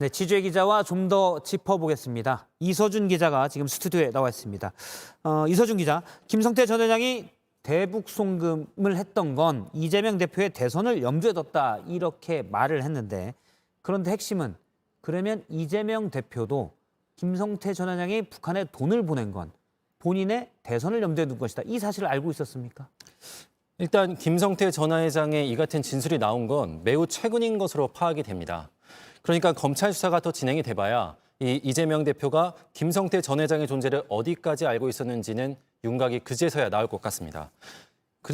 네, 취재 기자와 좀 더 짚어보겠습니다. 이서준 기자가 지금 스튜디오에 나와 있습니다. 이서준 기자, 김성태 전 회장이 대북 송금을 했던 건 이재명 대표의 대선을 염두에 뒀다 이렇게 말을 했는데, 그런데 핵심은 그러면 이재명 대표도 김성태 전 회장이 북한에 돈을 보낸 건 본인의 대선을 염두에 둔 것이다. 이 사실을 알고 있었습니까? 일단 김성태 전 회장의 이 같은 진술이 나온 건 매우 최근인 것으로 파악이 됩니다. 그러니까 검찰 수사가 더 진행이 돼봐야 이재명 대표가 김성태 전 회장의 존재를 어디까지 알고 있었는지는 윤곽이 그제서야 나올 것 같습니다.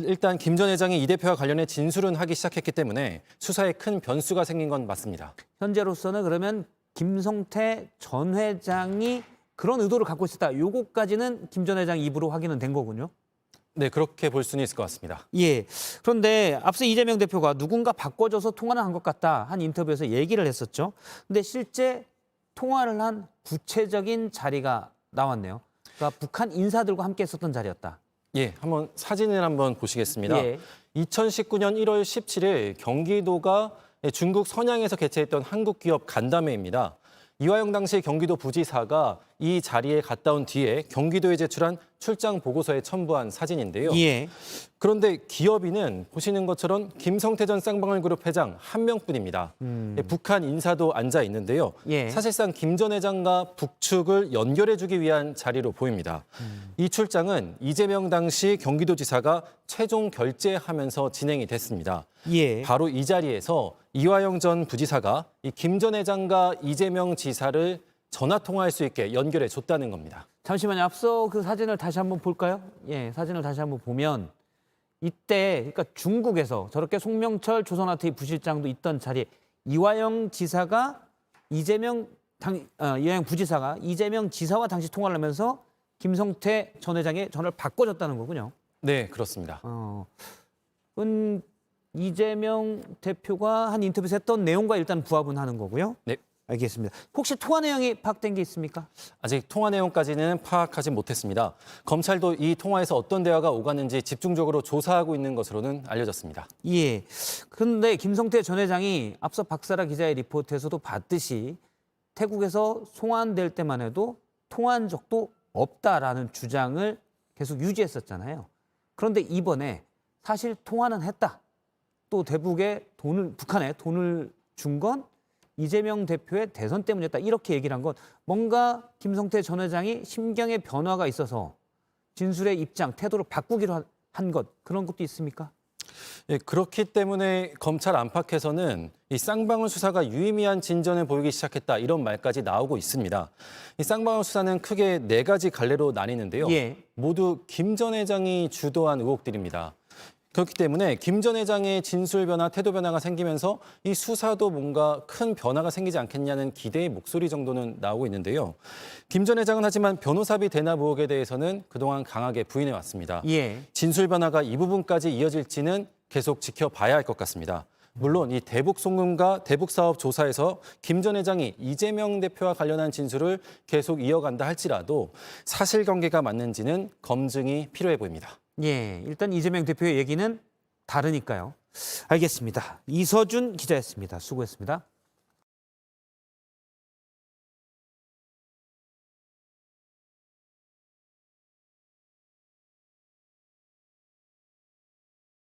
일단 김 전 회장이 이 대표와 관련해 진술은 하기 시작했기 때문에 수사에 큰 변수가 생긴 건 맞습니다. 현재로서는 그러면 김성태 전 회장이 그런 의도를 갖고 있었다. 요거까지는 김 전 회장 입으로 확인은 된 거군요. 네, 그렇게 볼 수는 있을 것 같습니다. 예. 그런데 앞서 이재명 대표가 누군가 바꿔줘서 통화를 한 것 같다 한 인터뷰에서 얘기를 했었죠. 근데 실제 통화를 한 구체적인 자리가 나왔네요. 그러니까 북한 인사들과 함께 했었던 자리였다. 예, 한번 사진을 한번 보시겠습니다. 예. 2019년 1월 17일 경기도가 중국 선양에서 개최했던 한국 기업 간담회입니다. 이화영 당시 경기도 부지사가 이 자리에 갔다 온 뒤에 경기도에 제출한 출장 보고서에 첨부한 사진인데요. 예. 그런데 기업인은 보시는 것처럼 김성태 전 쌍방울그룹 회장 한 명뿐입니다. 북한 인사도 앉아 있는데요. 예. 사실상 김 전 회장과 북측을 연결해주기 위한 자리로 보입니다. 이 출장은 이재명 당시 경기도지사가 최종 결재하면서 진행이 됐습니다. 예. 바로 이 자리에서 이화영 전 부지사가 이 김 전 회장과 이재명 지사를 전화 통화할 수 있게 연결해 줬다는 겁니다. 잠시만요. 앞서 그 사진을 다시 한번 볼까요? 예, 사진을 다시 한번 보면 이때 그러니까 중국에서 저렇게 송명철 조선아트의 부실장도 있던 자리에 이화영 지사가 이재명 부지사가 이재명 지사와 당시 통화를 하면서 김성태 전 회장의 전화를 바꿔줬다는 거군요. 네, 그렇습니다. 그건 이재명 대표가 한 인터뷰에서 했던 내용과 일단 부합은 하는 거고요. 네. 알겠습니다. 혹시 통화 내용이 파악된 게 있습니까? 아직 통화 내용까지는 파악하지 못했습니다. 검찰도 이 통화에서 어떤 대화가 오갔는지 집중적으로 조사하고 있는 것으로는 알려졌습니다. 예. 그런데 김성태 전 회장이 앞서 박사라 기자의 리포트에서도 봤듯이 태국에서 송환될 때만 해도 통화한 적도 없다라는 주장을 계속 유지했었잖아요. 그런데 이번에 사실 통화는 했다. 또 북한에 돈을 준 건 이재명 대표의 대선 때문이었다. 이렇게 얘기를 한 건 뭔가 김성태 전 회장이 심경의 변화가 있어서 진술의 입장, 태도를 바꾸기로 한 것, 그런 것도 있습니까? 예, 그렇기 때문에 검찰 안팎에서는 이 쌍방울 수사가 유의미한 진전을 보이기 시작했다 이런 말까지 나오고 있습니다. 이 쌍방울 수사는 크게 네 가지 갈래로 나뉘는데요. 예. 모두 김 전 회장이 주도한 의혹들입니다. 그렇기 때문에 김 전 회장의 진술 변화, 태도 변화가 생기면서 이 수사도 뭔가 큰 변화가 생기지 않겠냐는 기대의 목소리 정도는 나오고 있는데요. 김 전 회장은 하지만 변호사비 대납 의혹에 대해서는 그동안 강하게 부인해 왔습니다. 예. 진술 변화가 이 부분까지 이어질지는 계속 지켜봐야 할 것 같습니다. 물론 이 대북 송금과 대북 사업 조사에서 김 전 회장이 이재명 대표와 관련한 진술을 계속 이어간다 할지라도 사실관계가 맞는지는 검증이 필요해 보입니다. 예, 일단 이재명 대표의 얘기는 다르니까요. 알겠습니다. 이서준 기자였습니다. 수고했습니다.